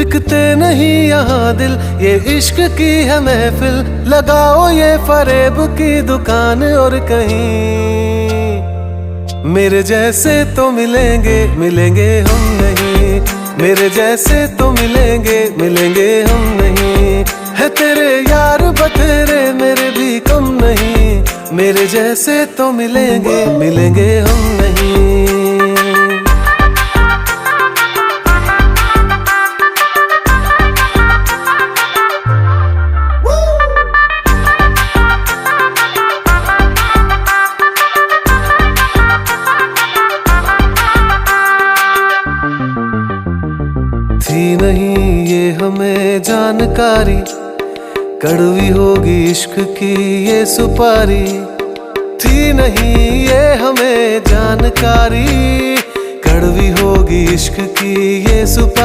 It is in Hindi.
बिकते नहीं यहाँ दिल, ये इश्क की है महफिल। लगाओ ये फरेब की दुकान और कहीं मेरे जैसे तो मिलेंगे, मिलेंगे हम नहीं। मेरे जैसे तो मिलेंगे, मिलेंगे हम नहीं। है तेरे यार बतेरे, मेरे भी कम नहीं। मेरे जैसे तो मिलेंगे, मिलेंगे हम नहीं। थी नहीं ये हमें जानकारी, कड़वी होगी इश्क की ये सुपारी। थी नहीं ये हमें जानकारी, कड़वी होगी इश्क की ये सुपारी।